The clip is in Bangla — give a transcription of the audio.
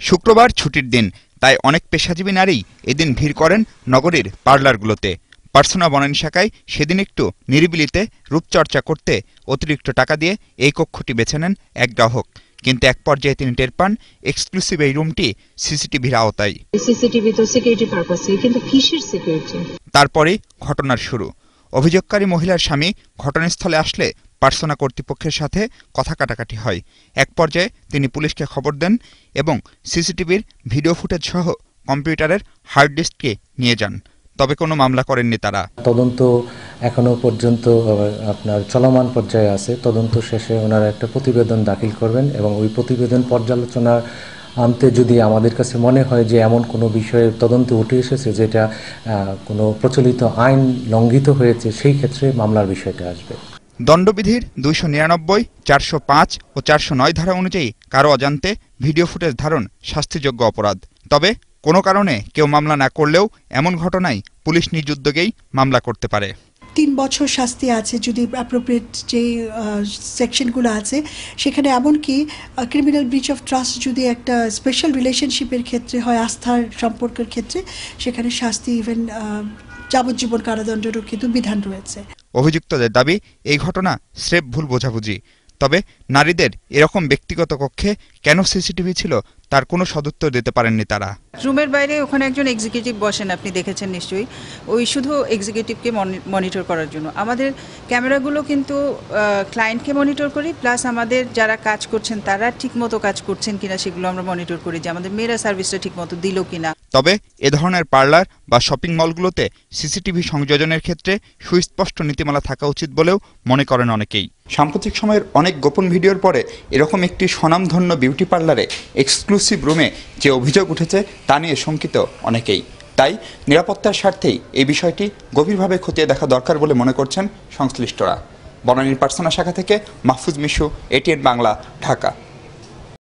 শুক্রবার ছুটির দিন, তাই অনেক পেশাজীবী নারী এদিন ভিড় করেন নগরীর পার্লারগুলোতে। পার্সোনা বনানী শাখায় সেদিন একটু নিরিবিলিতে রূপচর্চা করতে অতিরিক্ত টাকা দিয়ে এই কক্ষটি বেছে নেন এক গ্রাহক। কিন্তু এক পর্যায়ে তিনি টের পান এক্সক্লুসিভ এই রুমটি সিসিটিভির আওতায়। সিসিটিভি তো সিকিউরিটি পারপাসে, কিন্তু কিসের সিকিউরিটি? তারপরেই ঘটনার শুরু। অভিযোগকারী মহিলার স্বামী ঘটনাস্থলে আসলে পার্সোনা কর্তৃপক্ষের সাথে কথা কাটাকাটি হয়। এক পর্যায়ে তিনি পুলিশকে খবর দেন এবং সিসিটিভির ভিডিও ফুটেজ সহ কম্পিউটারের হার্ড ডিস্ককে নিয়ে যান। তবে কোনো মামলা করেননি তারা। তদন্ত এখনো পর্যন্ত আপনার চলমান পর্যায়ে আছে। তদন্ত শেষে ওনারা একটা প্রতিবেদন দাখিল করবেন এবং ওই প্রতিবেদন পর্যালোচনা আনতে যদি আমাদের কাছে মনে হয় যে এমন কোনো বিষয়ের তদন্তে উঠে এসেছে যেটা কোনো প্রচলিত আইন লঙ্ঘিত হয়েছে, সেই ক্ষেত্রে মামলার বিষয়টা আসবে। দণ্ডবিধির 299, 405 ও 409 ধারা অনুযায়ী কারো অজান্তে ভিডিও ফুটেজ ধারণ শাস্তিযোগ্য অপরাধ। তবে কোনো কারণে কেউ মামলা না করলেও এমন ঘটনায় পুলিশ নিজ উদ্যোগেই মামলা করতে পারে। 3 বছর শাস্তি আছে যদি অ্যাপ্রোপ্রিয়েট যে সেকশনগুলো আছে সেখানে, এমনকি ক্রিমিনাল ব্রিচ অফ ট্রাস্ট যদি একটা স্পেশাল রিলেশনশিপের ক্ষেত্রে হয়, আস্থার সম্পর্কের ক্ষেত্রে, সেখানে শাস্তি ইভেন যাবজ্জীবন কারাদণ্ডেরও কিন্তু বিধান রয়েছে। অভিযুক্তদের দাবি এই ঘটনা স্রেফ ভুল বোঝাবুঝি। তবে নারীদের এরকম ব্যক্তিগত কক্ষে কেন সিসিটিভি ছিল তার কোনো সদুত্তর দিতে পারেননি তারা। রুমের বাইরে ওখানে একজন এক্সিকিউটিভ বসেন, আপনি দেখেছেন নিশ্চয়ই। ওই শুধু এক্সিকিউটিভকে মনিটর করার জন্য। আমাদের ক্যামেরাগুলো কিন্তু ক্লায়েন্টকে মনিটর করি, প্লাস আমাদের যারা কাজ করছেন তারা ঠিকমতো কাজ করছেন কিনা সেগুলো আমরা মনিটর করি, যে আমাদের মেয়েরা সার্ভিসটা ঠিকমতো দিল কিনা। তবে এ ধরনের পার্লার বা শপিং মলগুলোতে সিসিটিভি সংযোজনের ক্ষেত্রে সুস্পষ্ট নীতিমালা থাকা উচিত বলেও মনে করেন অনেকেই। সাম্প্রতিক সময়ের অনেক গোপন ভিডিওর পরে এরকম একটি স্বনামধন্য বিউটি পার্লারে এক্সক্লুসিভ রুমে যে অভিযোগ উঠেছে তা নিয়ে শঙ্কিত অনেকেই। তাই নিরাপত্তার স্বার্থেই এই বিষয়টি গভীরভাবে খতিয়ে দেখা দরকার বলে মনে করছেন সংশ্লিষ্টরা। বনানীর পার্সোনা শাখা থেকে মাহফুজ মিশু, ATN বাংলা, ঢাকা।